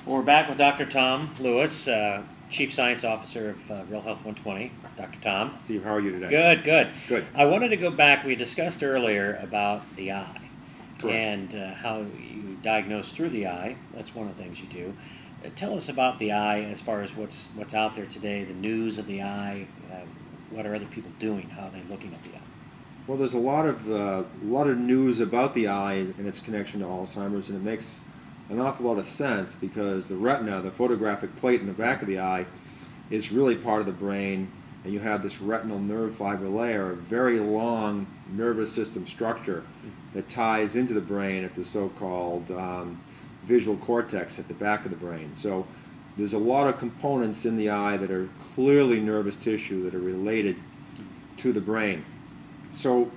We're back with Dr. Tom Lewis, Chief Science Officer of Real Health 120. Dr. Tom. Steve, how are you today? Good, good. Good. I wanted to go back. We discussed earlier about the eye. Correct. And how you diagnose through the eye. That's one of the things you do. Tell us about the eye as far as what's out there today, the news of the eye. What are other people doing? How are they looking at the eye? Well, there's a lot of news about the eye and its connection to Alzheimer's, and it makes an awful lot of sense because the retina, the photographic plate in the back of the eye, is really part of the brain, and you have this retinal nerve fiber layer, a very long nervous system structure that ties into the brain at the so-called visual cortex at the back of the brain. So there's a lot of components in the eye that are clearly nervous tissue that are related to the brain. So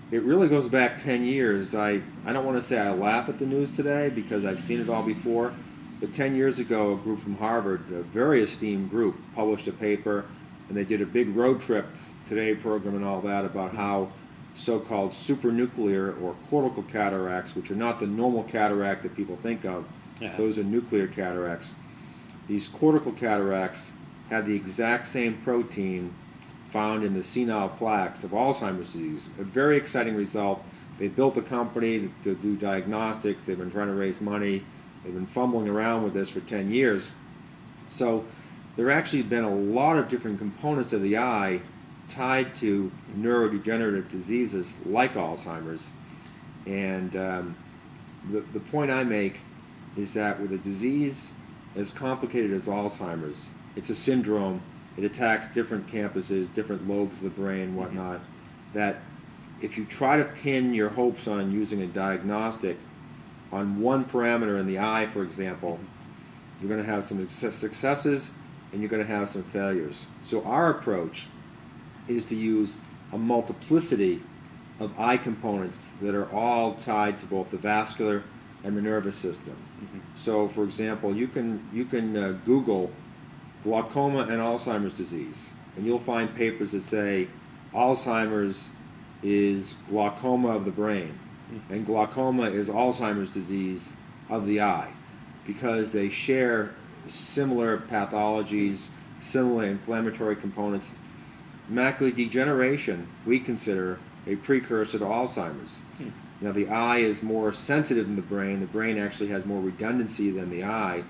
it really goes back 10 years. I don't want to say I laugh at the news today because I've seen it all before, but 10 years ago a group from Harvard, a very esteemed group, published a paper, and they did a big road trip, Today program and all that, about how so-called supranuclear or cortical cataracts, which are not the normal cataract that people think of, those are nuclear cataracts. These cortical cataracts have the exact same protein found in the senile plaques of Alzheimer's disease. A very exciting result. They built a company to do diagnostics. They've been trying to raise money. They've been fumbling around with this for 10 years. So there have actually been a lot of different components of the eye tied to neurodegenerative diseases like Alzheimer's. And the point I make is that with a disease as complicated as Alzheimer's, it's a syndrome. It attacks different campuses, different lobes of the brain, whatnot, that if you try to pin your hopes on using a diagnostic on one parameter in the eye, for example, you're going to have some successes and you're going to have some failures. So our approach is to use a multiplicity of eye components that are all tied to both the vascular and the nervous system. So, for example, you can Google glaucoma and Alzheimer's disease, and you'll find papers that say Alzheimer's is glaucoma of the brain, and glaucoma is Alzheimer's disease of the eye, because they share similar pathologies, similar inflammatory components. Macular degeneration we consider a precursor to Alzheimer's. Now the eye is more sensitive than the brain. The brain actually has more redundancy than the eye.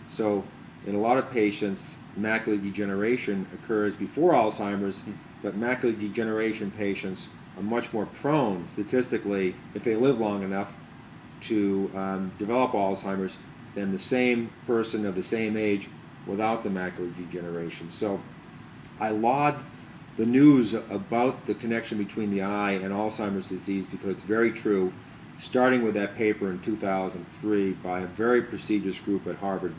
So in a lot of patients, macular degeneration occurs before Alzheimer's, but macular degeneration patients are much more prone, statistically, if they live long enough, to develop Alzheimer's than the same person of the same age without the macular degeneration. So I laud the news about the connection between the eye and Alzheimer's disease because it's very true, starting with that paper in 2003 by a very prestigious group at Harvard,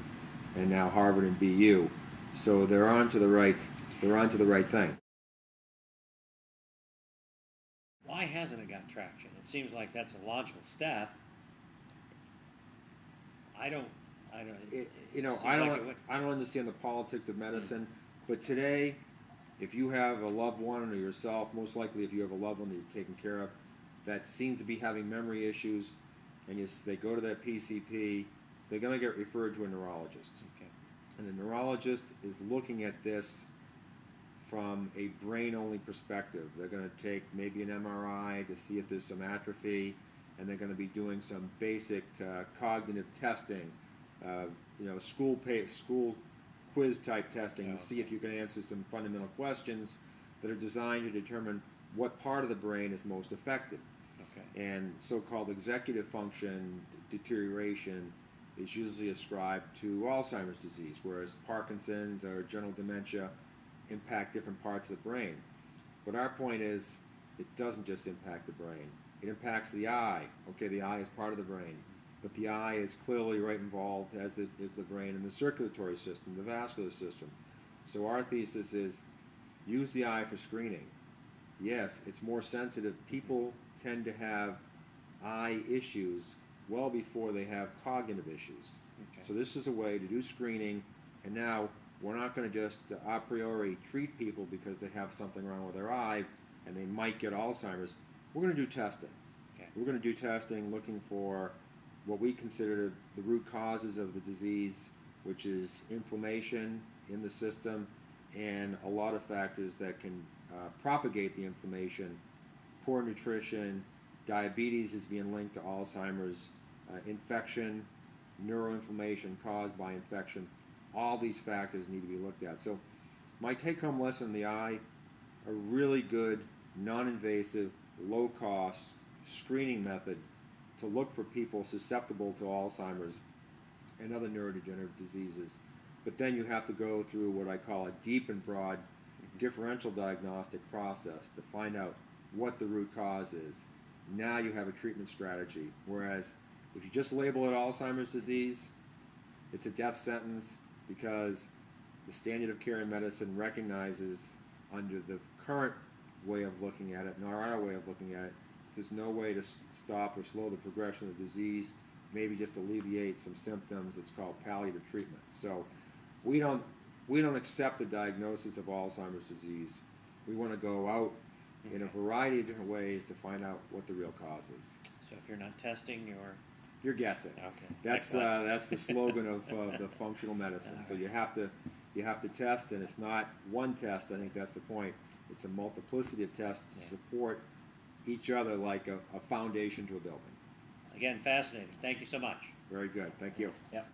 and now Harvard and BU. So they're on to the right thing. Why hasn't it got traction? It seems like that's a logical step. I don't understand the politics of medicine, but today, if you have a loved one or yourself, most likely if you have a loved one that you're taking care of, that seems to be having memory issues, and they go to that PCP, they're going to get referred to a neurologist. Okay. And the neurologist is looking at this from a brain-only perspective. They're going to take maybe an MRI to see if there's some atrophy, and they're going to be doing some basic cognitive testing, school quiz type testing to see if you can answer some fundamental questions that are designed to determine what part of the brain is most affected. Okay. And so-called executive function deterioration is usually ascribed to Alzheimer's disease, whereas Parkinson's or general dementia impact different parts of the brain. But our point is, it doesn't just impact the brain. It impacts the eye. Okay, the eye is part of the brain, but the eye is clearly right involved, as is the brain, in the circulatory system, the vascular system. So our thesis is, use the eye for screening. Yes, it's more sensitive. People tend to have eye issues well before they have cognitive issues. Okay. So this is a way to do screening, and now we're not going to just a priori treat people because they have something wrong with their eye and they might get Alzheimer's. We're going to do testing. Okay. We're going to do testing looking for what we consider the root causes of the disease, which is inflammation in the system and a lot of factors that can propagate the inflammation. Poor nutrition, diabetes is being linked to Alzheimer's, infection, neuroinflammation caused by infection. All these factors need to be looked at. So my take-home lesson in the eye, a really good, non-invasive, low-cost screening method to look for people susceptible to Alzheimer's and other neurodegenerative diseases. But then you have to go through what I call a deep and broad differential diagnostic process to find out what the root cause is. Now you have a treatment strategy. Whereas if you just label it Alzheimer's disease, it's a death sentence because the standard of care in medicine recognizes under the current way of looking at it and our way of looking at it, there's no way to stop or slow the progression of the disease, maybe just alleviate some symptoms. It's called palliative treatment. So we don't accept the diagnosis of Alzheimer's disease. We want to go out in a variety of different ways to find out what the real cause is. So if you're not testing, You're guessing. Okay. That's the slogan of the functional medicine. So All you have to test, and it's not one test. I think that's the point. It's a multiplicity of tests to support each other like a foundation to a building. Again, fascinating. Thank you so much. Very good. Thank you. Yep.